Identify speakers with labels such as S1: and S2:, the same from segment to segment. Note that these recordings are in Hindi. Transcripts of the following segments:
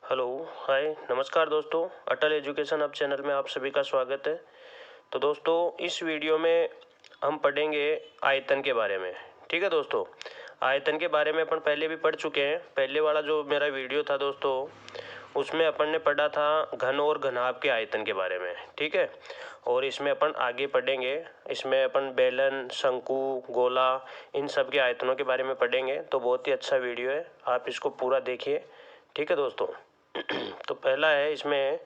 S1: हेलो, हाय, नमस्कार दोस्तों। अटल एजुकेशन हब चैनल में आप सभी का स्वागत है। तो दोस्तों, इस वीडियो में हम पढ़ेंगे आयतन के बारे में। ठीक है दोस्तों, आयतन के बारे में अपन पहले भी पढ़ चुके हैं। पहले वाला जो मेरा वीडियो था दोस्तों, उसमें अपन ने पढ़ा था घन और घनाभ के आयतन के बारे में। ठीक है, और इसमें अपन आगे पढ़ेंगे। इसमें अपन बेलन, शंकु, गोला, इन सब के आयतनों के बारे में पढ़ेंगे। तो बहुत ही अच्छा वीडियो है, आप इसको पूरा देखिए। ठीक है दोस्तों। तो पहला है इसमें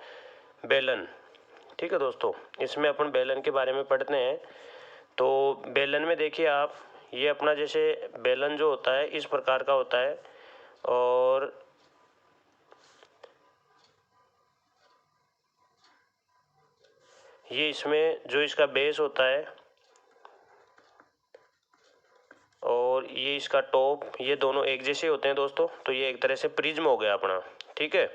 S1: बेलन। ठीक है दोस्तों, इसमें अपन बेलन के बारे में पढ़ते हैं। तो बेलन में देखिए आप, ये अपना जैसे बेलन जो होता है इस प्रकार का होता है, और ये इसमें जो इसका बेस होता है और ये इसका टॉप, ये दोनों एक जैसे होते हैं दोस्तों। तो ये एक तरह से प्रिज्म हो गया अपना। ठीक है,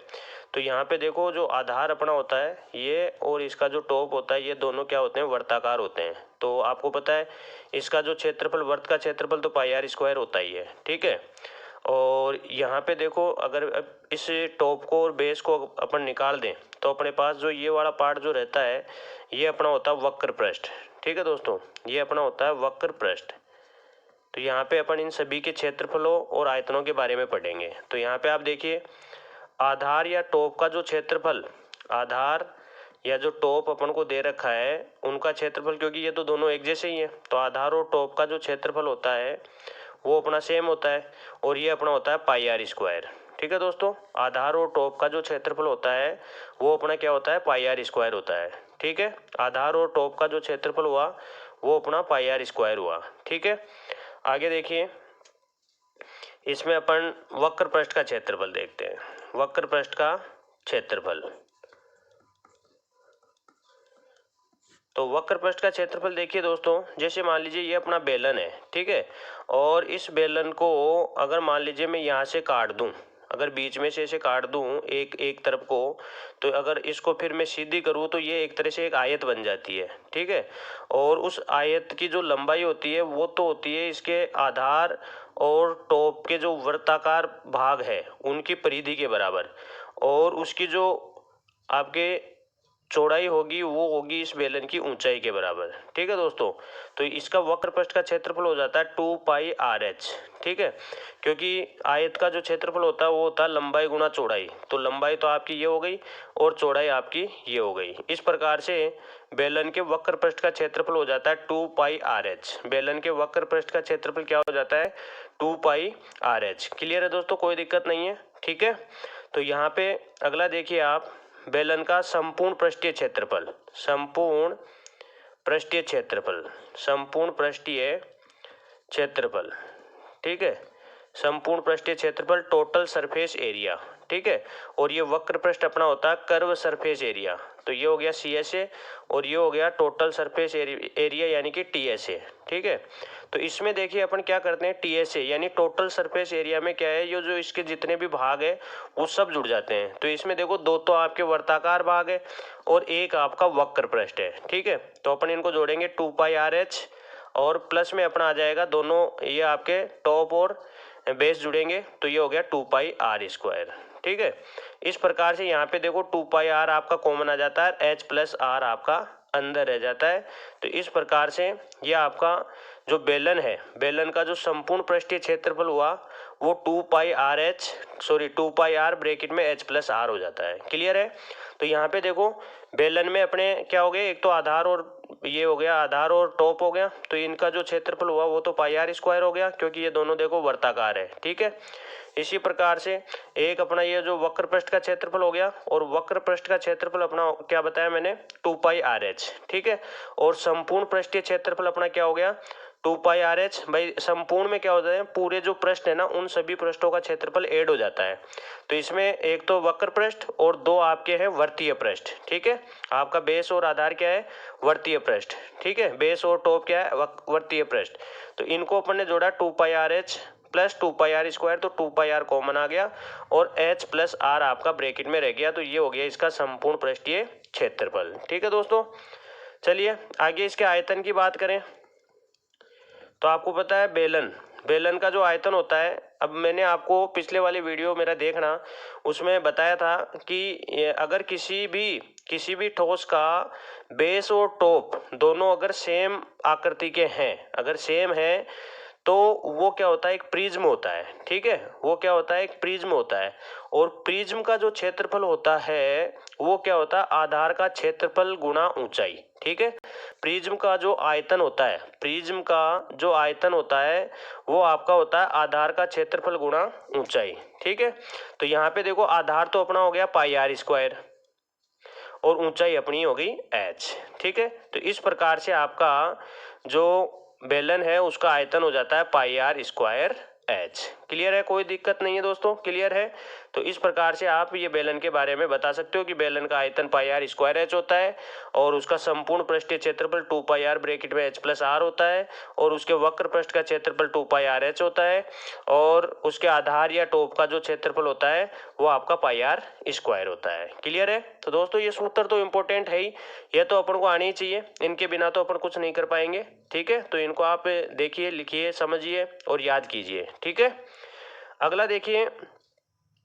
S1: तो यहाँ पे देखो जो आधार अपना होता है ये, और इसका जो टॉप होता है, ये दोनों क्या होते हैं, वर्ताकार होते हैं। तो आपको पता है इसका जो क्षेत्रफल, वर्त का क्षेत्रफल तो पाई आर स्क्वायर होता ही है। ठीक है, और यहाँ पे देखो अगर इस टॉप को और बेस को अपन निकाल दें तो अपने पास जो ये वाला पार्ट जो रहता है ये अपना होता है वक्र पृष्ठ। ठीक है दोस्तों, ये अपना होता है वक्र पृष्ठ। तो यहाँ पे अपन इन सभी के क्षेत्रफलों और आयतनों के बारे में पढ़ेंगे। तो यहाँ पे आप देखिए, आधार या टॉप का जो क्षेत्रफल, आधार या जो टॉप अपन को दे रखा है उनका क्षेत्रफल, क्योंकि ये तो दोनों एक जैसे ही हैं, तो आधार और टॉप का जो क्षेत्रफल होता है वो अपना सेम होता है, और ये अपना होता है पाई आर स्क्वायर। ठीक है दोस्तों, आधार और टॉप का जो क्षेत्रफल होता है वो अपना क्या होता है, पाई आर स्क्वायर होता है। ठीक है, आधार और टॉप का जो क्षेत्रफल हुआ वो अपना पाई आर स्क्वायर हुआ। ठीक है, आगे देखिए, इसमें अपन वक्र पृष्ठ का क्षेत्रफल देखते हैं। वक्र पृष्ठ का क्षेत्रफल, तो वक्र पृष्ठ का क्षेत्रफल देखिए दोस्तों, जैसे मान लीजिए ये अपना बेलन है। ठीक है, और इस बेलन को अगर मान लीजिए मैं यहाँ से काट दूं, अगर बीच में से ऐसे काट दूं एक तरफ को, तो अगर इसको फिर मैं सीधी करूँ तो ये एक तरह से एक आयत बन जाती है। ठीक है, और उस आयत की जो लंबाई होती है वो तो होती है इसके आधार और टॉप के जो वृत्ताकार भाग है उनकी परिधि के बराबर, और उसकी जो आपके चौड़ाई होगी वो होगी इस बेलन की ऊंचाई के बराबर। ठीक है दोस्तों, तो इसका वक्र पृष्ठ का क्षेत्रफल हो जाता है 2πr/h। ठीक है, क्योंकि आयत का जो क्षेत्रफल होता है वो होता है लंबाई गुना चौड़ाई। तो लंबाई तो आपकी ये हो गई और चौड़ाई आपकी ये हो गई। इस प्रकार से बेलन के वक्र पृष्ठ का क्षेत्रफल हो जाता है 2πr/h। बेलन के वक्र पृष्ठ का क्षेत्रफल क्या हो जाता है, 2πr/h। क्लियर है दोस्तों, कोई दिक्कत नहीं है। ठीक है, तो यहाँ पे अगला देखिए आप, बेलन का संपूर्ण पृष्ठीय क्षेत्रफल, संपूर्ण पृष्ठीय क्षेत्रफल, संपूर्ण पृष्ठीय क्षेत्रफल। ठीक है, संपूर्ण पृष्ठीय क्षेत्रफल, टोटल सरफेस एरिया। ठीक है, और ये वक्र पृष्ठ अपना होता है कर्व सरफेस एरिया। तो ये हो गया CSA और ये हो गया टोटल सरफेस एरिया यानी कि TSA। ठीक है, तो इसमें देखिए अपन क्या करते हैं, TSA यानी टोटल सरफेस एरिया में क्या है, ये जो इसके जितने भी भाग है वो सब जुड़ जाते हैं। तो इसमें देखो दो तो आपके वर्ताकार भाग है और एक आपका वक्र पृष्ठ है। ठीक है, तो अपन इनको जोड़ेंगे 2πr/h, और प्लस में अपना आ जाएगा दोनों ये आपके टॉप और बेस जुड़ेंगे, तो ये हो गया 2πr²। ठीक है, इस प्रकार से यहाँ पे देखो 2πr आपका कॉमन आ जाता है, h+r आपका अंदर रह जाता है। तो इस प्रकार से ये आपका जो बेलन है, बेलन का जो संपूर्ण पृष्ठीय क्षेत्रफल हुआ वो 2πr ब्रैकेट में h+r हो जाता है। क्लियर है, तो यहाँ पे देखो बेलन में अपने क्या हो गए, एक तो आधार और ये हो गया, आधार और टॉप हो गया, तो इनका जो क्षेत्रफल हुआ वो तो πr² हो गया, क्योंकि ये दोनों देखो वर्ताकार है। ठीक है, इसी प्रकार से एक अपना ये जो वक्र पृष्ठ का क्षेत्रफल हो गया, और वक्र पृष्ठ का क्षेत्रफल अपना क्या बताया मैंने, 2πr/h। ठीक है, और संपूर्ण पृष्ठीय क्षेत्रफल अपना क्या हो गया, 2πr/h। भाई संपूर्ण में क्या होता है, पूरे जो पृष्ठ है ना उन सभी पृष्ठों का क्षेत्रफल ऐड हो जाता है। तो इसमें एक तो वक्र पृष्ठ और दो आपके हैं वर्तीय पृष्ठ। ठीक है, आपका बेस और आधार क्या है, वर्तीय पृष्ठ। ठीक है, बेस और टॉप क्या है, वर्तीय पृष्ठ। तो इनको अपन ने जोड़ा 2πr/h प्लस 2πr², तो 2πr कॉमन आ गया और h+r आपका ब्रैकेट में रह गया। तो ये हो गया इसका संपूर्ण पृष्ठीय क्षेत्रफल। ठीक है दोस्तों, चलिए आगे इसके आयतन की बात करें। तो आपको पता है बेलन, बेलन का जो आयतन होता है, अब मैंने आपको पिछले वाले वीडियो मेरा देखना, उसमें बताया था कि अगर किसी भी ठोस का बेस और टॉप दोनों अगर सेम आकृति के हैं, अगर सेम है, तो वो क्या होता है, एक प्रिज्म होता है। ठीक है, वो क्या होता है, एक प्रिज्म होता है। और प्रिज्म का जो क्षेत्रफल होता है वो क्या होता है, आधार का क्षेत्रफल गुणा ऊंचाई। ठीक है, प्रिज्म का जो आयतन होता है, प्रिज्म का जो आयतन होता है वो आपका होता है आधार का क्षेत्रफल गुणा ऊंचाई। ठीक है, तो यहाँ पे देखो आधार तो अपना हो गया पाई आर स्क्वायर और ऊंचाई अपनी हो गई h। ठीक है, तो इस प्रकार से आपका जो बेलन है उसका आयतन हो जाता है पाई आर स्क्वायर h। क्लियर है, कोई दिक्कत नहीं है दोस्तों, क्लियर है। तो इस प्रकार से आप ये बेलन के बारे में बता सकते हो कि बेलन का आयतन पाई आर स्क्वायर h होता है और उसका संपूर्ण पृष्ठीय क्षेत्रफल 2 पाई आर ब्रैकेट में h प्लस आर होता है और उसके वक्र पृष्ठ का क्षेत्रफल 2 पाई आर h होता है और उसके आधार या टॉप का जो क्षेत्रफल होता है वो आपका पाई आर स्क्वायर होता है। क्लियर है। तो दोस्तों ये सूत्र तो इम्पोर्टेंट है ही, ये तो अपन को आनी ही चाहिए, इनके बिना तो अपन कुछ नहीं कर पाएंगे। ठीक है, तो इनको आप देखिए, लिखिए, समझिए और याद कीजिए। ठीक है, अगला देखिए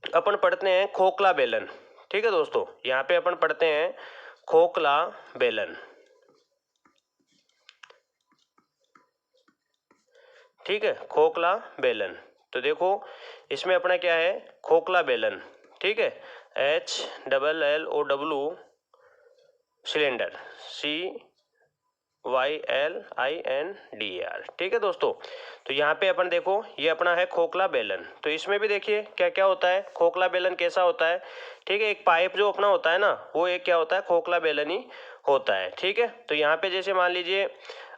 S1: अपन पढ़ते हैं खोखला बेलन। ठीक है दोस्तों, यहाँ पे अपन पढ़ते हैं खोखला बेलन। ठीक है, खोखला बेलन। तो देखो इसमें अपना क्या है, खोखला बेलन। ठीक है, HLLOW सिलेंडर, CYLINDER। ठीक है दोस्तों, तो यहाँ पे अपन देखो ये अपना है खोखला बेलन। तो इसमें भी देखिए क्या क्या होता है, खोखला बेलन कैसा होता है। ठीक है, एक पाइप जो अपना होता है ना, वो एक क्या होता है, खोखला बेलन ही होता है। ठीक है, तो यहाँ पे जैसे मान लीजिए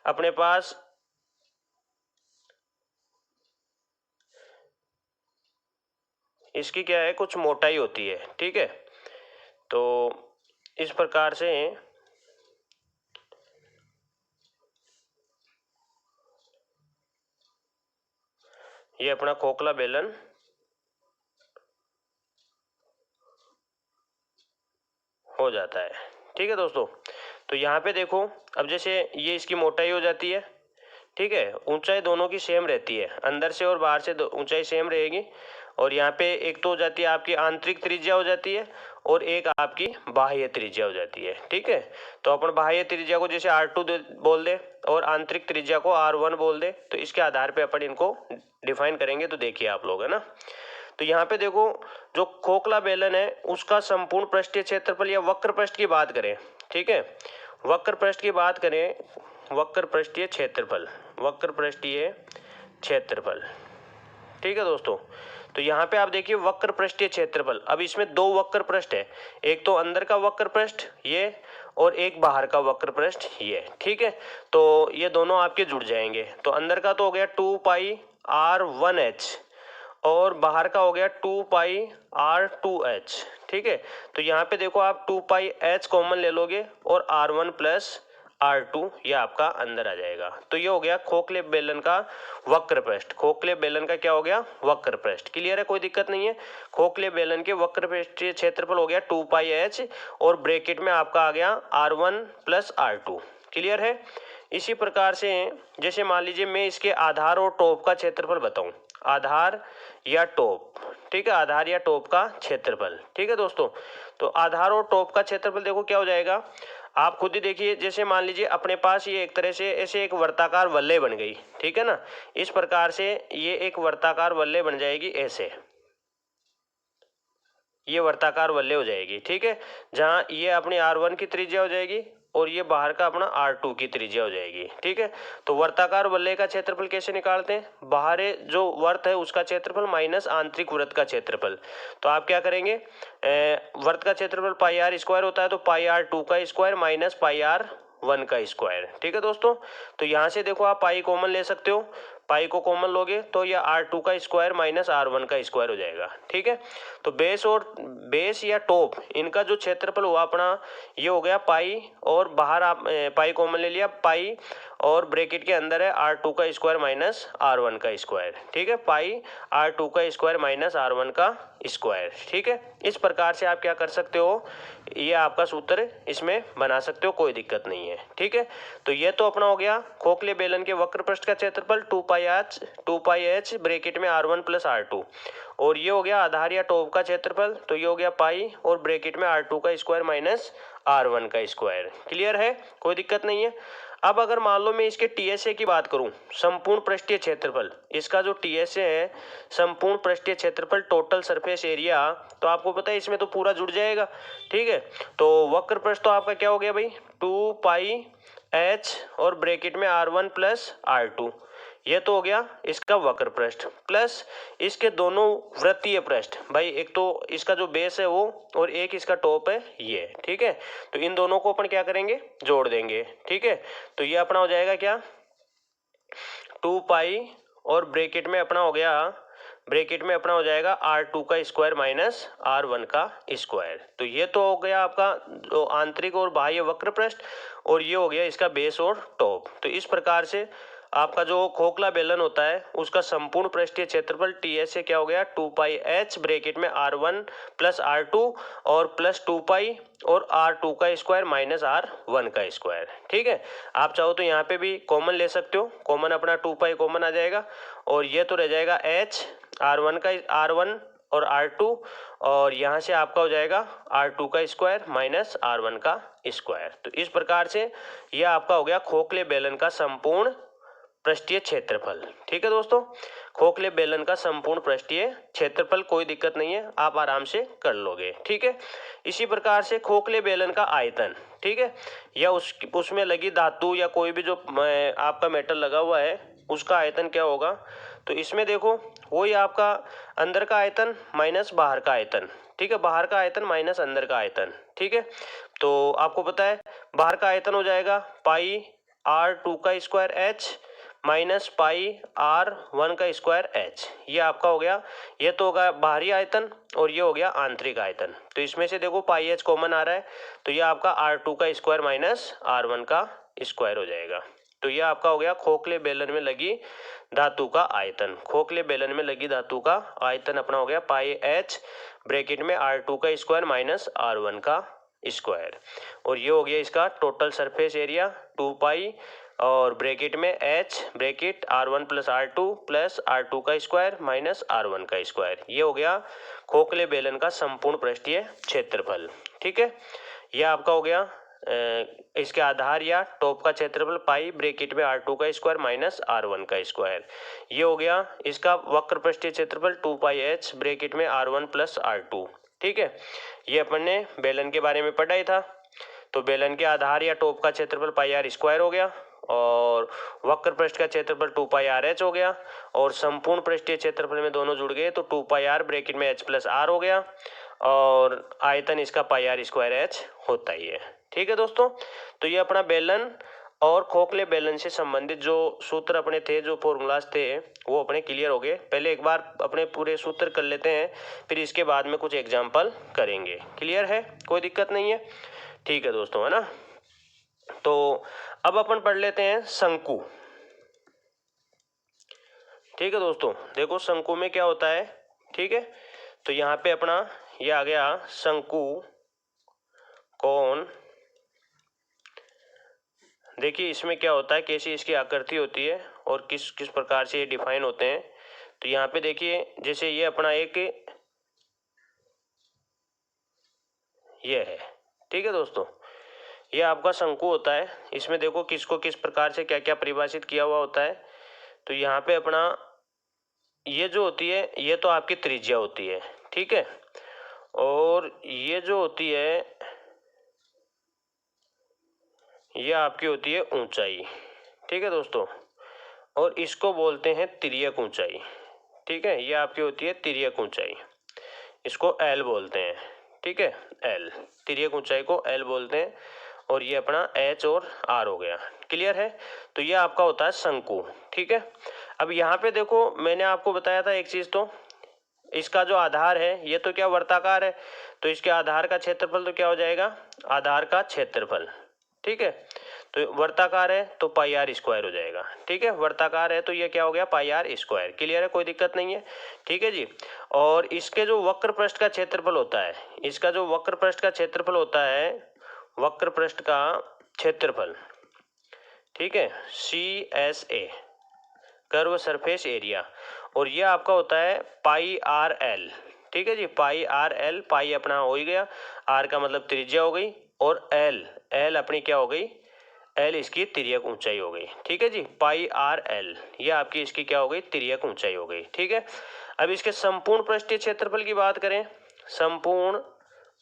S1: अपने पास इसकी क्या है, कुछ मोटाई होती है। ठीक है, तो इस प्रकार से ये अपना खोखला बेलन हो जाता है। ठीक है दोस्तों, तो यहाँ पे देखो अब जैसे ये इसकी मोटाई हो जाती है। ठीक है, ऊंचाई दोनों की सेम रहती है, अंदर से और बाहर से ऊंचाई सेम रहेगी। और यहाँ पे एक तो हो जाती है आपकी आंतरिक त्रिज्या हो जाती है और एक आपकी बाह्य त्रिज्या हो जाती है। ठीक है, तो अपन बाह्य त्रिज्या को जैसे R2 बोल दे और आंतरिक त्रिज्या को R1 बोल दे, तो इसके आधार पे अपन इनको डिफाइन करेंगे। तो देखिए आप लोग, है ना। तो यहाँ पे देखो जो खोखला बेलन है उसका संपूर्ण पृष्ठीय क्षेत्रफल या वक्र पृष्ठ की बात करें। ठीक है, वक्र पृष्ठ की बात करें, वक्र पृष्ठीय क्षेत्रफल, वक्र पृष्ठीय क्षेत्रफल। ठीक है दोस्तों, तो यहाँ पे आप देखिए वक्र पृष्ठीय क्षेत्रफल, अब इसमें दो वक्र पृष्ठ है, एक तो अंदर का वक्र पृष्ठ ये और एक बाहर का वक्र पृष्ठ ये। ठीक है, तो ये दोनों आपके जुड़ जाएंगे। तो अंदर का तो हो गया 2 पाई R1H और बाहर का हो गया 2 पाई R2H। ठीक है, तो यहाँ पे देखो आप 2 पाई H कॉमन ले लोगे और R1 प्लस R2 ये आपका अंदर आ जाएगा। तो ये हो गया खोखले बेलन का वक्र पृष्ठ, खोखले बेलन का क्या हो गया, वक्र पृष्ठ। क्लियर है, कोई दिक्कत नहीं है। खोखले बेलन के वक्र पृष्ठीय क्षेत्रफल हो गया 2 पाई H और ब्रैकेट में आपका आ गया R1 प्लस R2। क्लियर है। इसी प्रकार से जैसे मान लीजिए मैं इसके आधार और टॉप का क्षेत्रफल बताऊं, आधार या टॉप। ठीक है, आधार या टॉप का क्षेत्रफल। ठीक है दोस्तों, तो आधार और टॉप का क्षेत्रफल देखो क्या हो जाएगा, आप खुद ही देखिए। जैसे मान लीजिए अपने पास ये एक तरह से ऐसे एक वर्ताकार वलय बन गई। ठीक है ना, इस प्रकार से ये एक वर्ताकार वलय बन जाएगी, ऐसे ये वर्ताकार वलय हो जाएगी। ठीक है, जहां ये अपनी R1 की त्रिज्या हो जाएगी और ये बाहर का अपना R2 की त्रिज्या हो जाएगी। ठीक है, तो वर्ताकार वलय का क्षेत्रफल कैसे निकालते हैं, बाहरी जो वर्त है उसका क्षेत्रफल माइनस आंतरिक वृत्त का क्षेत्रफल। तो आप क्या करेंगे, वर्त का क्षेत्रफल पाई आर स्क्वायर होता है, तो पाई R2 का स्क्वायर माइनस पाई R1 का स्क्वायर। ठीक है दोस्तों, तो यहाँ से देखो आप पाई कॉमन ले सकते हो, पाई को कॉमन लोगे तो यह R2 का स्क्वायर माइनस R1 का स्क्वायर हो जाएगा। ठीक है, तो बेस या टॉप इनका जो क्षेत्रफल हुआ अपना ये हो गया पाई, और बाहर आप पाई कॉमन ले लिया, पाई और ब्रैकेट के अंदर है R2 का स्क्वायर माइनस R1 का स्क्वायर, ठीक है, पाई R2 का स्क्वायर माइनस R1 का स्क्वायर, ठीक है। इस प्रकार से आप क्या कर सकते हो, ये आपका सूत्र इसमें बना सकते हो, कोई दिक्कत नहीं है, ठीक है। तो ये तो अपना हो गया खोखले बेलन के वक्र पृष्ठ का क्षेत्रफल 2 पाई h ब्रैकेट में R1 प्लस R2, और ये हो गया आधार या टॉप का क्षेत्रफल, तो ये हो गया पाई और ब्रैकेट में R2 का स्क्वायर माइनस R1 का स्क्वायर। क्लियर है, कोई दिक्कत नहीं है। अब अगर मान लो मैं इसके टीएसए की बात करूं, संपूर्ण पृष्ठीय क्षेत्रफल, इसका जो टीएसए है संपूर्ण पृष्ठीय क्षेत्रफल टोटल सरफेस एरिया, तो आपको पता है इसमें तो पूरा जुड़ जाएगा, ठीक है। तो वक्र पृष्ठ तो आपका क्या हो गया भाई, 2 पाई h और ब्रैकेट में R1 प्लस R2, ये तो हो गया इसका वक्र पृष्ठ, प्लस इसके दोनों वृत्तीय पृष्ठ, भाई एक तो इसका जो बेस है वो और एक इसका टॉप है ये, ठीक है। तो इन दोनों को अपन क्या करेंगे, जोड़ देंगे, ठीक है। तो ये अपना हो जाएगा क्या, 2 पाई और ब्रैकेट में अपना हो गया, ब्रैकेट में अपना हो जाएगा R2 का स्क्वायर माइनस R1 का स्क्वायर। तो ये तो हो गया आपका जो आंतरिक और बाह्य वक्र पृष्ठ, और ये हो गया इसका बेस और टॉप। तो इस प्रकार से आपका जो खोखला बेलन होता है उसका संपूर्ण पृष्ठीय क्षेत्रफल टीएसए क्या हो गया, 2 पाई h ब्रैकेट में R1 प्लस R2 और प्लस 2 पाई और R2 का स्क्वायर माइनस R1 का स्क्वायर, ठीक है। आप चाहो तो यहाँ पे भी कॉमन ले सकते हो, कॉमन अपना 2 पाई कॉमन आ जाएगा, और ये तो रह जाएगा h R1 और R2, और यहाँ से आपका हो जाएगा R2 का स्क्वायर माइनस R1 का स्क्वायर। तो इस प्रकार से यह आपका हो गया खोखले बेलन का संपूर्ण पृष्ठीय क्षेत्रफल, ठीक है दोस्तों। खोखले बेलन का संपूर्ण पृष्ठीय क्षेत्रफल, कोई दिक्कत नहीं है, आप आराम से कर लोगे, ठीक है। इसी प्रकार से खोखले बेलन का आयतन, ठीक है, या उसमें लगी धातु या कोई भी जो आपका मेटल लगा हुआ है उसका आयतन क्या होगा, तो इसमें देखो वही आपका अंदर का आयतन माइनस बाहर का आयतन, ठीक है, बाहर का आयतन माइनस अंदर का आयतन, ठीक है। तो आपको पता है बाहर का आयतन हो जाएगा पाई R2 का square h minus pi R1 का स्क्वायर h, ये आपका हो गया, ये तो होगा बाहरी आयतन और ये हो गया आंतरिक आयतन। तो इसमें से देखो पाई h कॉमन आ रहा है, तो ये आपका R2 का स्क्वायर माइनस R1 का स्क्वायर हो जाएगा। तो ये आपका हो गया खोखले बेलन में लगी धातु का आयतन, खोखले बेलन में लगी धातु का आयतन अपना हो गया पाई h ब्रैकेट में R2 का स्क्वायर माइनस R1 का स्क्वायर, और ये हो गया इसका टोटल सरफेस एरिया 2 पाई और ब्रैकेट में h bracket R1 plus R2 plus R2 का स्क्वायर माइनस R1 का स्क्वायर, ये हो गया खोखले बेलन का संपूर्ण पृष्ठीय क्षेत्रफल, ठीक है। यह आपका हो गया इसके आधार या टॉप का क्षेत्रफल पाई ब्रैकेट में R2 का स्क्वायर माइनस R1 का स्क्वायर, ये हो गया इसका वक्र पृष्ठीय क्षेत्रफल 2 पाई h ब्रैकेट में R1 प्लस R2, ठीक है। ये अपन ने बेलन के बारे में पढ़ा ही था। तो बेलन के आधार या टॉप का क्षेत्रफल पाई R स्क्वायर हो गया, और वक्र पृष्ठ का क्षेत्रफल 2 पाई RH हो गया, और संपूर्ण पृष्ठीय क्षेत्रफल में दोनों जुड़ गए तो 2 पाई R ब्रैकेट में h प्लस R हो गया, और आयतन इसका पाई R स्क्वायर h होता ही है, ठीक है दोस्तों। तो ये अपना बेलन और खोखले बेलन से संबंधित जो सूत्र अपने थे, जो फॉर्मूलाज थे, वो अपने क्लियर हो गए। पहले एक बार अपने पूरे सूत्र कर लेते हैं, फिर इसके बाद में कुछ एग्जाम्पल करेंगे। क्लियर है, कोई दिक्कत नहीं है, ठीक है दोस्तों, है ना। तो अब अपन पढ़ लेते हैं शंकु, ठीक है दोस्तों। देखो शंकु में क्या होता है, ठीक है। तो यहाँ पे अपना ये आ गया शंकु कोण। देखिए इसमें क्या होता है, कैसी इसकी आकृति होती है और किस किस प्रकार से ये डिफाइन होते हैं। तो यहाँ पे देखिए जैसे ये अपना एक ये है, ठीक है दोस्तों, ये आपका शंकु होता है। इसमें देखो किसको किस प्रकार से क्या क्या परिभाषित किया हुआ होता है। तो यहाँ पे अपना ये जो होती है ये तो आपकी त्रिज्या होती है, ठीक है, और ये जो होती है ये आपकी होती है ऊंचाई, ठीक है दोस्तों, और इसको बोलते हैं तिर्यक ऊंचाई, ठीक है, ये आपकी होती है तिर्यक ऊंचाई, इसको L बोलते हैं, ठीक है, L, तिर्यक ऊंचाई को L बोलते हैं, और ये अपना H और R हो गया। क्लियर है। तो ये आपका होता है शंकु, ठीक है। अब यहाँ पे देखो मैंने आपको बताया था एक चीज, तो इसका जो आधार है ये तो क्या वर्ताकार है, तो इसके आधार का क्षेत्रफल तो क्या हो जाएगा, आधार का क्षेत्रफल, ठीक है। तो वर्ताकार है तो पाई आर स्क्वायर हो जाएगा। ठीक है, वर्ताकार है तो ये क्या हो गया, पाई आर स्क्वायर। क्लियर है, कोई दिक्कत नहीं है। ठीक है जी। और इसके जो वक्र पृष्ठ का क्षेत्रफल होता है, इसका जो वक्र पृष्ठ का क्षेत्रफल होता है, वक्र पृष्ठ का क्षेत्रफल, ठीक है, CSA, कर्व सरफेस एरिया, और ये आपका होता है पाई आर एल। ठीक है जी, पाई आर एल, पाई अपना हो ही गया, आर का मतलब त्रिज्या हो गई, और एल, एल अपनी क्या हो गई, एल इसकी तिर्यक ऊंचाई हो गई। ठीक है जी, पाई आर एल, ये आपकी इसकी क्या हो गई, तिर्यक ऊंचाई हो गई। ठीक है, अब इसके संपूर्ण पृष्ठीय क्षेत्रफल की बात करें, संपूर्ण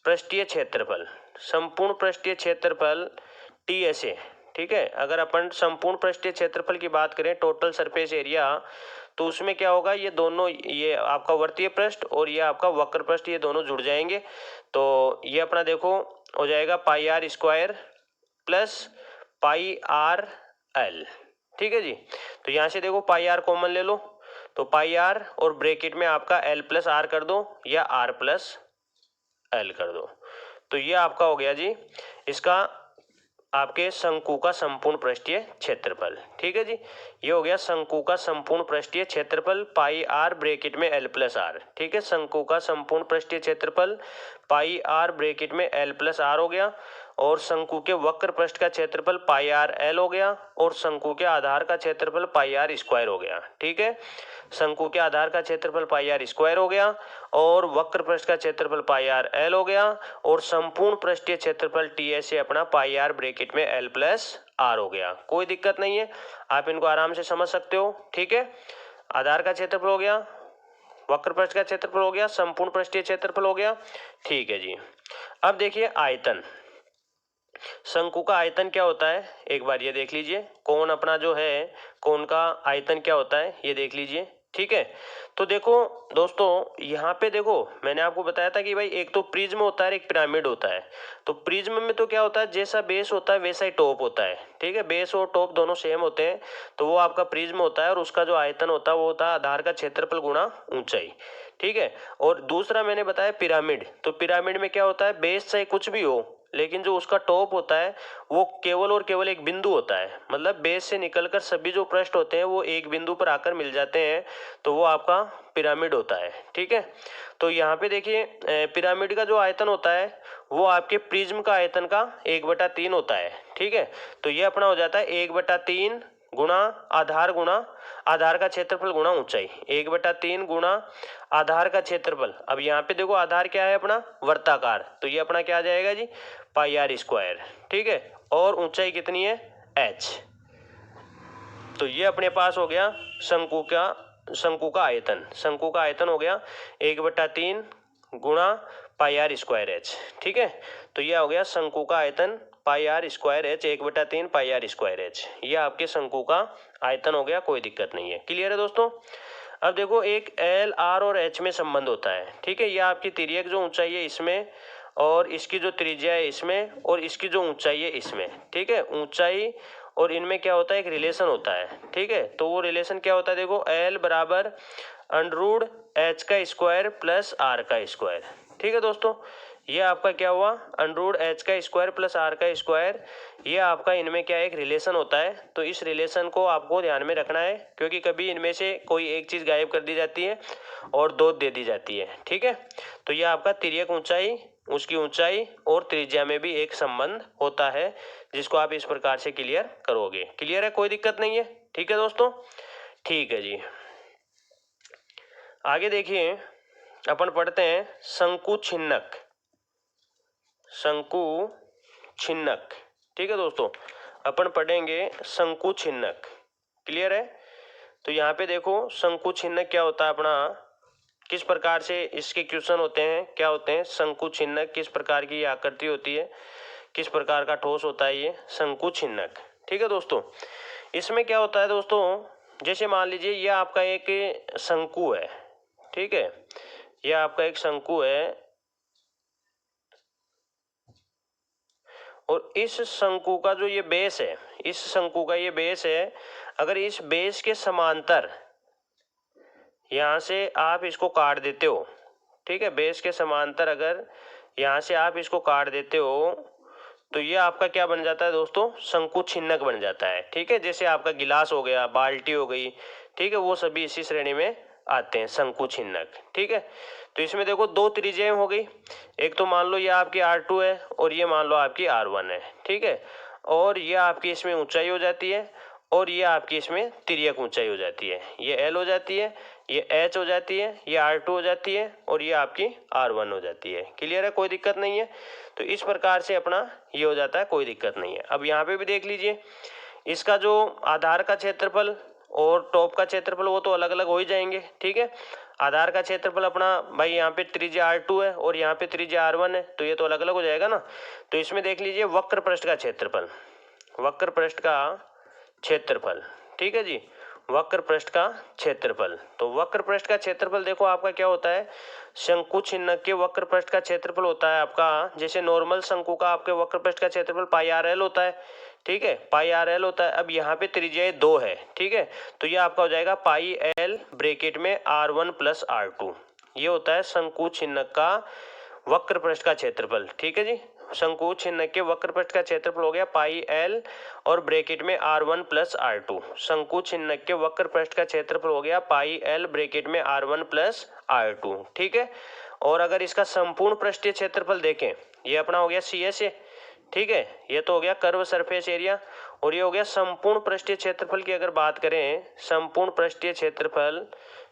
S1: पृष्ठीय क्षेत्रफल, संपूर्ण पृष्ठीय क्षेत्रफल TSA। ठीक है, अगर अपन संपूर्ण पृष्ठीय क्षेत्रफल की बात करें, टोटल सरफेस एरिया, तो उसमें क्या होगा, ये दोनों, ये आपका वर्तीय पृष्ठ और ये आपका वक्र पृष्ठ, ये दोनों जुड़ जाएंगे। तो ये अपना देखो हो जाएगा pi r square plus pi r l. ठीक है जी, तो यहाँ से देखो पाई आर कॉमन ले लो, तो पाई आर और ब्रैकेट में आपका एल प्लस आर कर दो या आर प्लस एल कर दो। तो ये आपका हो गया जी इसका आपके शंकु का संपूर्ण पृष्ठीय क्षेत्रफल। ठीक है जी, ये हो गया शंकु का संपूर्ण पृष्ठीय क्षेत्रफल, पाई आर ब्रैकेट में एल प्लस आर। ठीक है, शंकु का संपूर्ण पृष्ठीय क्षेत्रफल पाई आर ब्रैकेट में एल प्लस आर हो गया, और शंकु के वक्र पृष्ठ का क्षेत्रफल पाई आर एल हो गया, और शंकु के आधार का क्षेत्रफल पाई आर स्क्वायर हो गया। ठीक है, शंकु के आधार का क्षेत्रफल पाई आर स्क्वायर हो गया, और वक्र पृष्ठ का क्षेत्रफल पाई आर एल हो गया, और संपूर्ण पृष्ठीय क्षेत्रफल TSA अपना पाई आर ब्रैकेट में एल प्लस आर हो गया। कोई दिक्कत नहीं है, आप इनको आराम से समझ सकते हो। ठीक है, आधार का क्षेत्रफल हो गया, वक्र पृष्ठ का क्षेत्रफल हो गया, संपूर्ण पृष्ठीय क्षेत्रफल हो गया। ठीक है जी, अब देखिए आयतन, शंकु का आयतन क्या होता है, एक बार ये देख लीजिए। कोण अपना जो है, कोण का आयतन क्या होता है ये देख लीजिए। ठीक है, तो देखो दोस्तों, यहाँ पे देखो मैंने आपको बताया था कि भाई एक तो प्रिज्म होता है, एक पिरामिड होता है। तो प्रिज्म में तो क्या होता है, जैसा बेस होता है वैसा ही टॉप होता है। ठीक है, बेस और टॉप दोनों सेम होते हैं, तो वो आपका प्रिज्म होता है, और उसका जो आयतन होता है वो होता है आधार का क्षेत्रफल गुणा ऊंचाई। ठीक है, और दूसरा मैंने बताया पिरामिड, तो पिरामिड में क्या होता है, बेस चाहे कुछ भी हो, लेकिन जो उसका टॉप होता है वो केवल और केवल एक बिंदु होता है, मतलब बेस से निकलकर सभी जो पृष्ठ होते हैं वो एक बिंदु पर आकर मिल जाते हैं, तो वो आपका पिरामिड होता है। ठीक है, तो यहाँ पे देखिए पिरामिड का जो आयतन होता है वो आपके प्रिज्म का आयतन का 1/3 होता है। ठीक है, तो ये अपना हो जाता है 1/3 गुणा आधार का क्षेत्रफल गुणा ऊंचाई, 1/3 गुणा आधार का क्षेत्रफल। अब यहाँ पे देखो आधार क्या है अपना, वर्ताकार, तो ये अपना क्या आ जाएगा जी, पाई आर स्क्वायर। ठीक है, और ऊंचाई कितनी है, h। तो ये अपने पास हो गया शंकु का आयतन, शंकु का आयतन हो गया 1/3 गुणा पाई आर स्क्वायर h। ठीक है, तो ये हो गया शंकु का आयतन pi r square h, 1/3 pi r square h, ये आपके शंकु का आयतन हो गया। कोई दिक्कत नहीं है। क्लियर है दोस्तों। अब देखो एक एल आर और एच में संबंध होता है। ठीक है, ये आपकी तिर्यक जो ऊंचाई है इसमें, और इसकी जो त्रिज्या है इसमें, और इसकी जो ऊंचाई है इसमें। ठीक है, ऊंचाई और इनमें क्या होता है, एक रिलेशन होता है। ठीक है, तो वो रिलेशन क्या होता है, देखो एल बराबर अंडरूट एच का स्क्वायर प्लस आर का स्क्वायर। ठीक है दोस्तों, ये आपका क्या हुआ, अंडरूट एच का स्क्वायर प्लस आर का स्क्वायर, ये आपका इनमें क्या एक रिलेशन होता है। तो इस रिलेशन को आपको ध्यान में रखना है, क्योंकि कभी इनमें से कोई एक चीज़ गायब कर दी जाती है और दो दे दी जाती है। ठीक है, तो ये आपका तिर्यक ऊंचाई, उसकी ऊंचाई और त्रिज्या में भी एक संबंध होता है, जिसको आप इस प्रकार से क्लियर करोगे। क्लियर है, कोई दिक्कत नहीं है। ठीक है दोस्तों, ठीक है जी। आगे देखिए अपन पढ़ते हैं शंकु छिन्नक, शंकु छिन्नक। ठीक है दोस्तों, अपन पढ़ेंगे शंकु छिन्नक। क्लियर है, तो यहाँ पे देखो शंकु छिन्नक क्या होता है अपना, किस प्रकार से इसके क्वेश्चन होते हैं, क्या होते हैं शंकु छिन्नक, किस प्रकार की आकृति होती है, किस प्रकार का ठोस होता है ये शंकु छिन्नक। ठीक है दोस्तों, इसमें क्या होता है दोस्तों, जैसे मान लीजिए ये आपका एक शंकु है। ठीक है, ये आपका एक शंकु है, और इस शंकु का जो ये बेस है, इस शंकु का ये बेस है, अगर इस बेस के समांतर यहाँ से आप इसको काट देते हो। ठीक है, बेस के समांतर अगर यहाँ से आप इसको काट देते हो, तो ये आपका क्या बन जाता है दोस्तों, शंकु छिन्नक बन जाता है। ठीक है, जैसे आपका गिलास हो गया, बाल्टी हो गई, ठीक है, वो सभी इसी श्रेणी में आते हैं, शंकु छिन्नक। ठीक है, तो इसमें देखो दो त्रिज्याएं हो गई, एक तो मान लो ये आपकी R2 है और ये मान लो आपकी R1 है। ठीक है, और ये आपकी इसमें ऊंचाई हो जाती है और ये आपकी इसमें तिर्यक ऊंचाई हो जाती है। ये L हो जाती है, ये H हो जाती है, ये R2 हो जाती है और ये आपकी R1 हो जाती है। क्लियर है, कोई दिक्कत नहीं है। तो इस प्रकार से अपना ये हो जाता है, कोई दिक्कत नहीं है। अब यहाँ पे भी देख लीजिए, इसका जो आधार का क्षेत्रफल और टॉप का क्षेत्रफल वो तो अलग अलग हो ही जाएंगे। ठीक है, आधार का क्षेत्रफल अपना भाई यहाँ पे त्रिज्या R2 है और यहाँ पे त्रिज्या R1 है, तो ये तो अलग अलग हो जाएगा ना। तो इसमें देख लीजिए वक्र पृष्ठ का क्षेत्रफल, वक्र पृष्ठ का क्षेत्रफल। ठीक है जी, वक्र पृष्ठ का क्षेत्रफल। तो वक्र पृष्ठ का क्षेत्रफल देखो आपका क्या होता है, शंकु छिन्नक के वक्र पृष्ठ का क्षेत्रफल होता है आपका, जैसे नॉर्मल शंकु का आपके वक्र पृष्ठ का क्षेत्रफल पाई RL होता है। ठीक है, पाई RL होता है। अब यहाँ पे त्रिज्या 2 है। ठीक है, तो ये आपका हो जाएगा पाई L ब्रैकेट में R1 प्लस R2। ये होता है शंकु छिन्नक का वक्र पृष्ठ का क्षेत्रफल। ठीक है जी, शंकु छिन्नक के वक्र पृष्ठ का क्षेत्रफल हो गया पाई L और ब्रैकेट में R1 प्लस R2। शंकु छिन्नक के वक्र पृष्ठ का क्षेत्रफल हो गया पाई L ब्रैकेट में R1 प्लस R2। ठीक है, और अगर इसका संपूर्ण पृष्ठीय क्षेत्रफल देखें, ये अपना हो गया CSA। ठीक है, ये तो हो गया कर्व सरफेस एरिया, और ये हो गया संपूर्ण पृष्ठीय क्षेत्रफल की अगर बात करें, संपूर्ण पृष्ठीय क्षेत्रफल,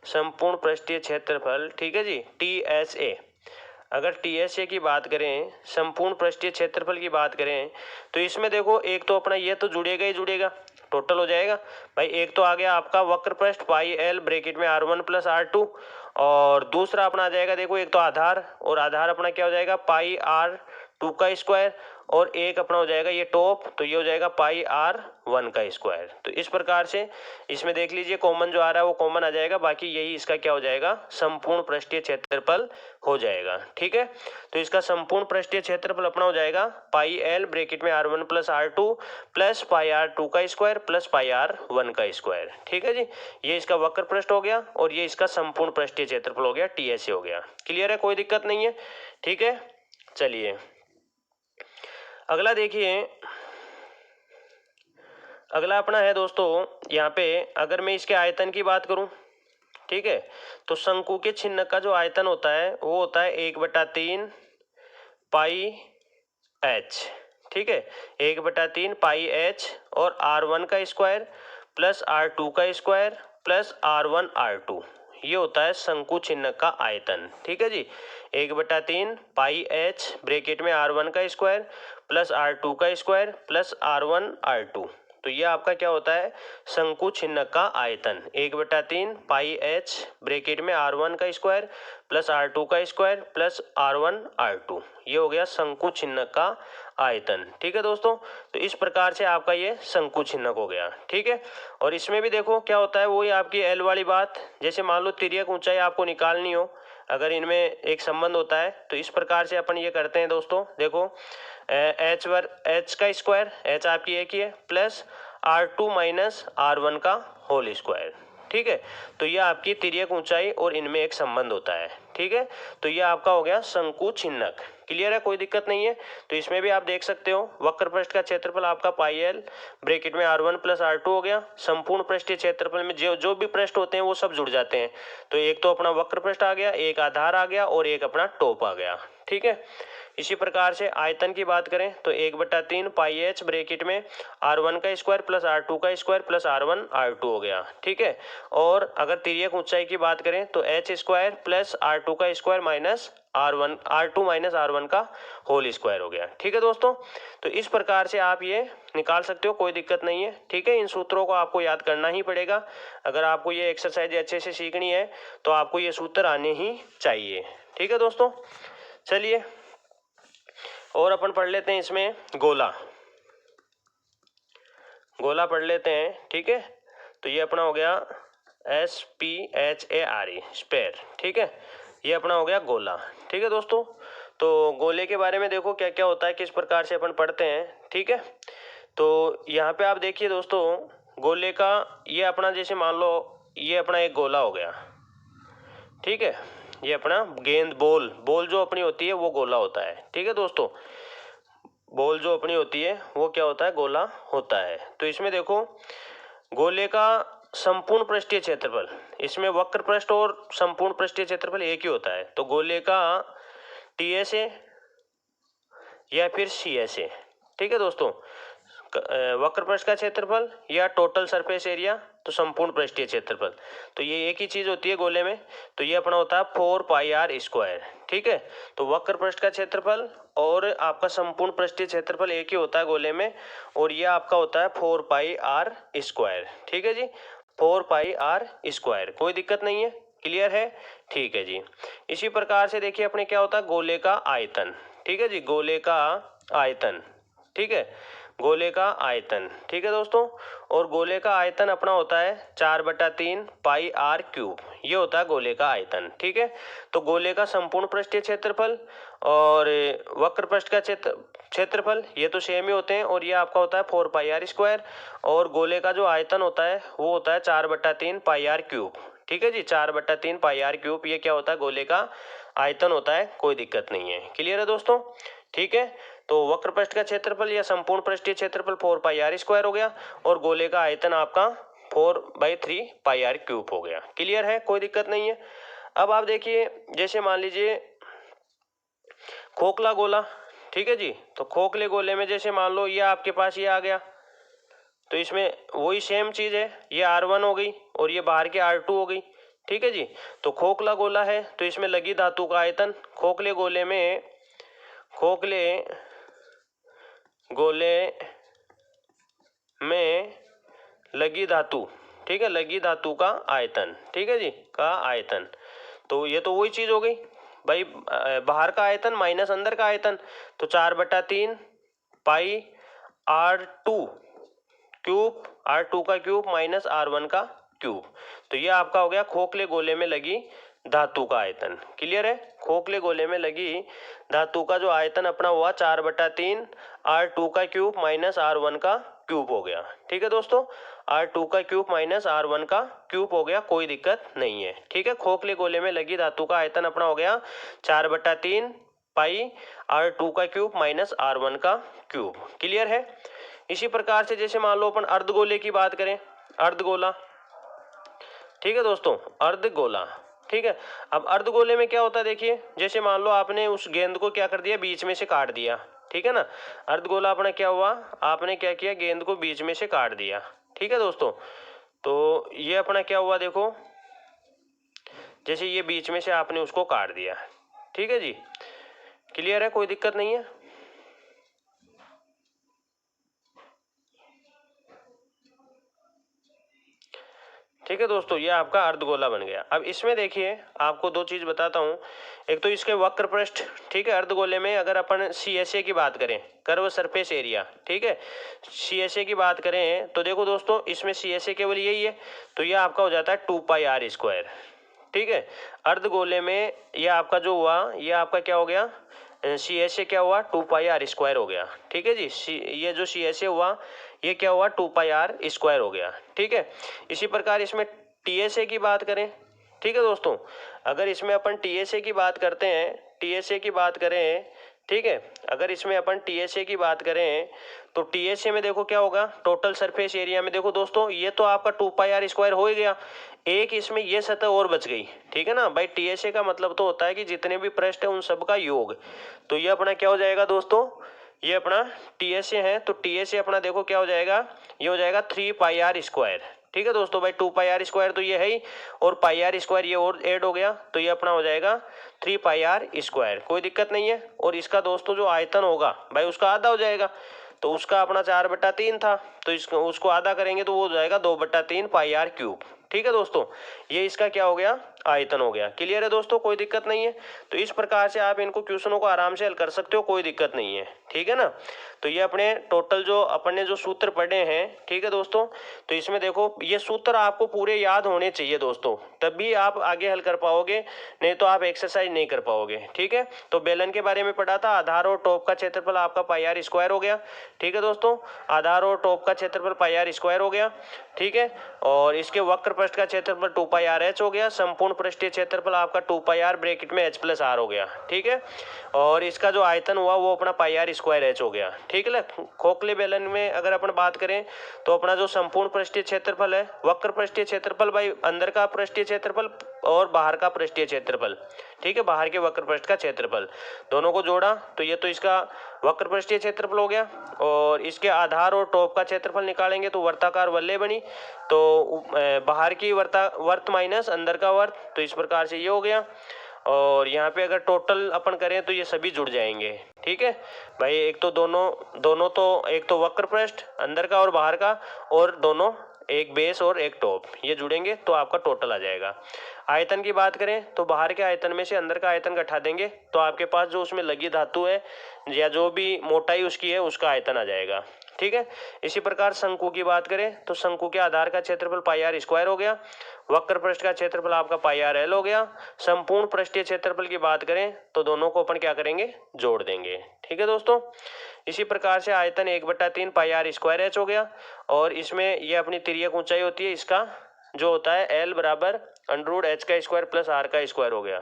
S1: संपूर्ण पृष्ठीय क्षेत्रफल। ठीक है जी, TSA। अगर TSA की बात करें, संपूर्ण पृष्ठीय क्षेत्रफल की बात करें, तो इसमें देखो एक तो अपना ये तो जुड़ेगा ही जुड़ेगा, टोटल हो जाएगा भाई। एक तो आ गया आपका वक्र पृष्ठ पाई L ब्रैकेट में R1 प्लस R2, और दूसरा अपना आ जाएगा देखो एक तो आधार, और आधार अपना क्या हो जाएगा पाई R2 का स्क्वायर, और एक अपना हो जाएगा ये टॉप, तो ये हो जाएगा पाई R1 का स्क्वायर। तो इस प्रकार से इसमें देख लीजिए कॉमन जो आ रहा है वो कॉमन आ जाएगा, बाकी यही इसका क्या हो जाएगा, संपूर्ण पृष्ठीय क्षेत्रफल हो जाएगा। ठीक है, तो इसका संपूर्ण पृष्ठीय क्षेत्रफल अपना हो जाएगा पाई L ब्रैकेट में R1 plus R2 plus pi R2 का स्क्वायर प्लस पाई R1 का स्क्वायर। ठीक है जी, ये इसका वक्र पृष्ठ हो गया और ये इसका संपूर्ण पृष्ठीय क्षेत्रफल हो गया, TSA हो गया। क्लियर है, कोई दिक्कत नहीं है। ठीक है, चलिए अगला देखिए, अगला अपना है दोस्तों यहाँ पे, अगर मैं इसके आयतन की बात करूं, ठीक है, तो शंकु के छिन्नक का जो आयतन होता है वो होता है 1/3 पाई H। ठीक है, 1/3 पाई H और R1 का स्क्वायर प्लस R2 का स्क्वायर प्लस R1 R2, ये होता है शंकु छिन्नक का आयतन। ठीक है जी, 1/3 पाई H ब्रैकेट में R1 का स्क्वायर प्लस R2 का स्क्वायर प्लस R1 R2, तो ये आपका क्या होता है, शंकु छिन्नक का आयतन। 1/3 पाई H ब्रैकेट में R1 का स्क्वायर प्लस R2 का स्क्वायर प्लस R1 R2, ये हो गया शंकु छिन्नक का आयतन। ठीक है दोस्तों, तो इस प्रकार से आपका ये शंकु छिन्नक हो गया। ठीक है, और इसमें भी देखो क्या होता है, वही आपकी L वाली बात, जैसे मान लो तिर्यक ऊंचाई आपको निकालनी हो, अगर इनमें एक संबंध होता है तो इस प्रकार से अपन ये करते हैं दोस्तों। देखो H का स्क्वायर, H आपकी एक ही है, प्लस R2 माइनस R1 का होल स्क्वायर। ठीक है, तो ये आपकी तिर्यक ऊंचाई और इनमें एक संबंध होता है। ठीक है, तो ये आपका हो गया शंकु छिन्नक। क्लियर है, कोई दिक्कत नहीं है। तो इसमें भी आप देख सकते हो वक्र पृष्ठ का क्षेत्रफल आपका पाई L ब्रैकेट में R1 प्लस R2 हो गया। संपूर्ण पृष्ठीय क्षेत्रफल में जो भी पृष्ठ होते हैं वो सब जुड़ जाते हैं, तो एक तो अपना वक्र पृष्ठ आ गया, एक आधार आ गया और एक अपना टॉप आ गया। ठीक है, इसी प्रकार से आयतन की बात करें तो 1/3 पाई H ब्रैकेट में R1 का स्क्वायर प्लस R2 का स्क्वायर प्लस R1 R2 हो गया। ठीक है, और अगर तिर्यक ऊंचाई की बात करें तो H स्क्वायर प्लस R2 का square minus R2 minus R1 का होल स्क्वायर हो गया। ठीक है दोस्तों, तो इस प्रकार से आप ये निकाल सकते हो, कोई दिक्कत नहीं है। ठीक है, इन सूत्रों को आपको याद करना ही पड़ेगा। अगर आपको ये एक्सरसाइज अच्छे से सीखनी है तो आपको ये सूत्र आने ही चाहिए। ठीक है दोस्तों, चलिए और अपन पढ़ लेते हैं इसमें गोला, गोला पढ़ लेते हैं। ठीक है, तो ये अपना हो गया SPHARE स्पेयर। ठीक है, ये अपना हो गया गोला। ठीक है दोस्तों, तो गोले के बारे में देखो क्या क्या होता है, किस प्रकार से अपन पढ़ते हैं। ठीक है, तो यहाँ पे आप देखिए दोस्तों, गोले का ये अपना, जैसे मान लो ये अपना एक गोला हो गया। ठीक है, ये अपना गेंद बॉल जो अपनी होती है वो गोला होता है। ठीक है दोस्तों, बॉल जो अपनी होती है वो क्या होता है, गोला होता है। तो इसमें देखो गोले का संपूर्ण पृष्ठीय क्षेत्रफल, इसमें वक्र पृष्ठ और संपूर्ण पृष्ठीय क्षेत्रफल एक ही होता है। तो गोले का टीएसए या फिर सीएसए, ठीक है दोस्तों, वक्र पृष्ठ का क्षेत्रफल या टोटल सरफेस एरिया, तो संपूर्ण पृष्ठीय क्षेत्रफल, तो ये एक ही चीज होती है गोले में। तो ये अपना होता है 4πr², ठीक है। तो वक्र पृष्ठ का क्षेत्रफल और आपका संपूर्ण पृष्ठीय क्षेत्रफल एक ही होता है गोले में, और ये आपका होता है 4πr², ठीक है जी, 4πr², कोई दिक्कत नहीं है, क्लियर है, ठीक है जी। इसी प्रकार से देखिए अपने क्या होता है गोले का आयतन, ठीक है जी, गोले का आयतन, ठीक है, गोले का आयतन, ठीक है दोस्तों। और गोले का आयतन अपना होता है 4/3πr³, ये होता है गोले का आयतन, ठीक है। तो गोले का संपूर्ण पृष्ठीय क्षेत्रफल और वक्र पृष्ठ का क्षेत्रफल ये तो सेम ही होते हैं, और ये आपका होता है 4πr², और गोले का जो आयतन होता है वो होता है 4/3πr³, ठीक है जी, 4/3πr³, ये क्या होता है गोले का आयतन होता है, कोई दिक्कत नहीं है, क्लियर है दोस्तों, ठीक है। तो वक्र पृष्ठ का क्षेत्रफल या संपूर्ण पृष्ठीय क्षेत्रफल 4πr² हो गया, और गोले का आयतन आपका 4/3πr³ हो गया, क्लियर है, कोई दिक्कत नहीं है। अब आप देखिए जैसे मान लीजिए खोखला गोला, ठीक है जी, तो खोखले गोले में जैसे मान लो ये आपके पास ये आ गया, तो इसमें वही सेम चीज है, ये R1 हो गई और ये बाहर के R2 हो गई, ठीक है जी। तो खोखला गोला है तो इसमें लगी धातु का आयतन, खोखले गोले में लगी धातु, ठीक है, लगी धातु का आयतन, ठीक है जी, का आयतन। तो ये तो वही चीज हो गई भाई, बाहर का आयतन माइनस अंदर का आयतन, तो 4/3πr², R2 का क्यूब माइनस R1 का क्यूब, तो ये आपका हो गया खोखले गोले में लगी धातु का आयतन, क्लियर है। खोखले गोले में लगी धातु का जो आयतन अपना हुआ 4/3 R2 का क्यूब माइनस R1 का क्यूब हो गया, ठीक है दोस्तों, R2 का क्यूब माइनस R1 का क्यूब हो गया, कोई दिक्कत नहीं है, ठीक है। खोखले गोले में लगी धातु का आयतन अपना हो गया 4/3πr² का क्यूब माइनस R1 का क्यूब, क्लियर है। इसी प्रकार से जैसे मान लो अपन अर्धगोले की बात करें, अर्धगोला, ठीक है दोस्तों, अर्धगोला, ठीक है। अब अर्धगोले में क्या होता है देखिए, जैसे मान लो आपने उस गेंद को क्या कर दिया, बीच में से काट दिया, ठीक है ना। अर्धगोला अपना क्या हुआ, आपने क्या किया, गेंद को बीच में से काट दिया, ठीक है दोस्तों। तो ये अपना क्या हुआ देखो, जैसे ये बीच में से आपने उसको काट दिया, ठीक है जी, क्लियर है, कोई दिक्कत नहीं है। ठीक है दोस्तों, ये आपका अर्धगोला बन गया। अब इसमें देखिए आपको दो चीज बताता हूँ, एक तो इसके वक्र पृष्ठ, ठीक है, अर्धगोले में अगर अपन CSA की बात करें, कर्व सरफेस एरिया, ठीक है, CSA की बात करें तो देखो दोस्तों इसमें CSA केवल यही है, तो ये आपका हो जाता है 2πr², ठीक है। अर्धगोले में ये आपका जो हुआ, ये आपका क्या हो गया, CSA क्या हुआ, 2πr² हो गया, ठीक है जी। ये जो CSA हुआ ये क्या हुआ, 2πr² हो गया, ठीक है। इसी प्रकार इसमें TSA की बात करें, ठीक है दोस्तों, अगर इसमें अपन TSA की बात करते हैं, TSA की बात करें, ठीक है, अगर इसमें अपन TSA की बात करें तो TSA में देखो क्या होगा, टोटल सरफेस एरिया में देखो दोस्तों, ये तो आपका 2πr² हो ही गया, एक इसमें ये सतह और बच गई, ठीक है ना भाई। TSA का मतलब तो होता है कि जितने भी पृष्ठ है उन सबका योग, तो ये अपना क्या हो जाएगा दोस्तों, ये अपना TSA है, तो TSA अपना देखो क्या हो जाएगा, ये हो जाएगा 3πr², ठीक है दोस्तों भाई, 2πr² तो ये है ही, और πr² ये और ऐड हो गया, तो ये अपना हो जाएगा 3πr², कोई दिक्कत नहीं है। और इसका दोस्तों जो आयतन होगा भाई उसका आधा हो जाएगा, तो उसका अपना 4/3 था, तो इसको उसको आधा करेंगे तो वो हो जाएगा 2/3πr³, ठीक है दोस्तों, ये इसका क्या हो गया, आयतन हो गया, क्लियर है दोस्तों, कोई दिक्कत नहीं है। तो इस प्रकार से आप इनको क्वेश्चनों को आराम से हल कर सकते हो, कोई दिक्कत नहीं है, ठीक है ना। तो ये अपने टोटल जो अपन ने जो सूत्र पढ़े हैं, ठीक है दोस्तों, तो इसमें देखो ये सूत्र आपको पूरे याद होने चाहिए दोस्तों, तभी आप आगे हल कर पाओगे, नहीं तो आप एक्सरसाइज नहीं कर पाओगे, ठीक है। तो बेलन के बारे में पढ़ा था, आधार और टॉप का क्षेत्रफल आपका πr² हो गया, ठीक है दोस्तों, आधार और टॉप का क्षेत्रफल पाई आर स्क्वायर हो गया। ठीक है, और इसके वक्र पृष्ठ का क्षेत्रफल 2 पाई आर एच हो गया। संपूर्ण पृष्ठीय क्षेत्रफल आपका 2 पाई आर ब्रैकेट में एच प्लस आर हो गया। ठीक है, और इसका जो आयतन हुआ वो अपना पाई आर स्क्वायर एच हो गया। ठीक है, खोखले बेलन में अगर अपन बात करें तो अपना जो संपूर्ण पृष्ठीय क्षेत्रफल है, वक्र पृष्ठीय क्षेत्रफल भाई अंदर का पृष्ठीय क्षेत्रफल और बाहर का पृष्ठीय क्षेत्रफल, ठीक है, बाहर के वक्र पृष्ठ का क्षेत्रफल, दोनों को जोड़ा तो ये तो इसका वक्र पृष्ठीय क्षेत्रफल हो गया। और इसके आधार और टॉप का क्षेत्रफल निकालेंगे तो वर्ताकार वलय बनी, तो बाहर की वर्त माइनस अंदर का वर्त, तो इस प्रकार से ये हो गया। और यहाँ पे अगर टोटल अपन करें तो ये सभी जुड़ जाएंगे। ठीक है भाई, एक तो दोनों तो एक तो वक्र पृष्ठ अंदर का और बाहर का, और दोनों एक बेस और एक टॉप, ये जुड़ेंगे तो आपका टोटल आ जाएगा। आयतन की बात करें तो बाहर के आयतन में से अंदर का आयतन घटा देंगे तो आपके पास जो उसमें लगी धातु है या जो भी मोटाई उसकी है उसका आयतन आ जाएगा। ठीक है, इसी प्रकार शंकु की बात करें तो शंकु के आधार का क्षेत्रफल पाई आर स्क्वायर हो गया, वक्र पृष्ठ का क्षेत्रफल आपका पाई आर एल हो गया। संपूर्ण पृष्ठीय क्षेत्रफल की बात करें तो दोनों को अपन क्या करेंगे, जोड़ देंगे। ठीक है दोस्तों, इसी प्रकार से आयतन 1/3 पाई आर स्क्वायर एच हो गया। और इसमें ये अपनी तिर्यक ऊंचाई होती है, इसका जो होता है एल बराबर अंडर एच का स्क्वायर प्लस आर का स्क्वायर हो गया।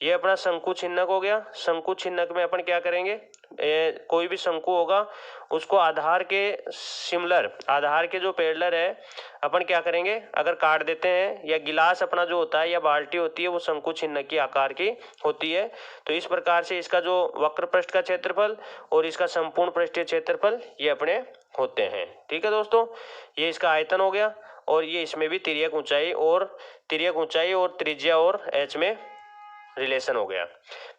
S1: ये अपना शंकु छिन्नक हो गया। शंकु छिन्नक में अपन क्या करेंगे, कोई भी शंकु होगा उसको आधार के सिमिलर, आधार के जो पैरेलल है अपन क्या करेंगे, अगर काट देते हैं, या गिलास अपना जो होता है या बाल्टी होती है वो शंकु छिन्नक की आकार की होती है। तो इस प्रकार से इसका जो वक्र पृष्ठ का क्षेत्रफल और इसका संपूर्ण पृष्ठीय क्षेत्रफल ये अपने होते हैं। ठीक है दोस्तों, ये इसका आयतन हो गया। और ये इसमें भी तिर्यक ऊंचाई और त्रिज्या और एच में रिलेशन हो गया।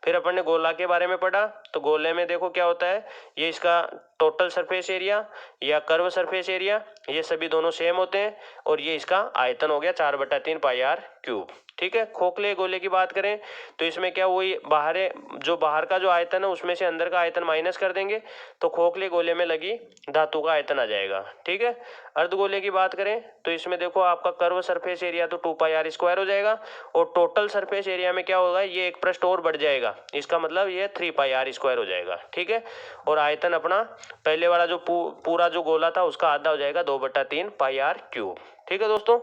S1: फिर अपन ने गोला के बारे में पढ़ा, तो गोले में देखो क्या होता है, ये इसका टोटल सरफेस एरिया या कर्व सरफेस एरिया, ये सभी दोनों सेम होते हैं। और ये इसका आयतन हो गया 4/3 पाई आर क्यूब। ठीक है, खोखले गोले की बात करें तो इसमें क्या, वही बाहर का जो आयतन है उसमें से अंदर का आयतन माइनस कर देंगे तो खोखले गोले में लगी धातु का आयतन आ जाएगा। ठीक है, अर्धगोले की बात करें तो इसमें देखो आपका कर्व सरफेस एरिया तो 2 पाई आर स्क्वायर हो जाएगा, और टोटल सरफेस एरिया में क्या होगा, ये एक पृष्ठ और बढ़ जाएगा, इसका मतलब ये 3 पाई आर स्क्वायर हो जाएगा। ठीक है, और आयतन अपना पहले वाला जो पूरा जो गोला था उसका आधा हो जाएगा 2/3 पाई आर क्यूब। ठीक है दोस्तों,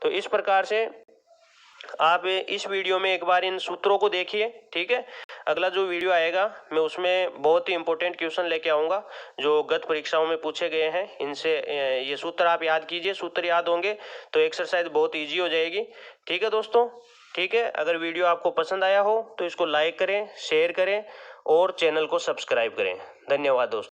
S1: तो इस प्रकार से आप इस वीडियो में एक बार इन सूत्रों को देखिए। ठीक है, अगला जो वीडियो आएगा मैं उसमें बहुत ही इंपॉर्टेंट क्वेश्चन लेके आऊँगा जो गत परीक्षाओं में पूछे गए हैं, इनसे ये सूत्र आप याद कीजिए। सूत्र याद होंगे तो एक्सरसाइज बहुत ईजी हो जाएगी। ठीक है दोस्तों, ठीक है, अगर वीडियो आपको पसंद आया हो तो इसको लाइक करें, शेयर करें और चैनल को सब्सक्राइब करें। धन्यवाद दोस्तों।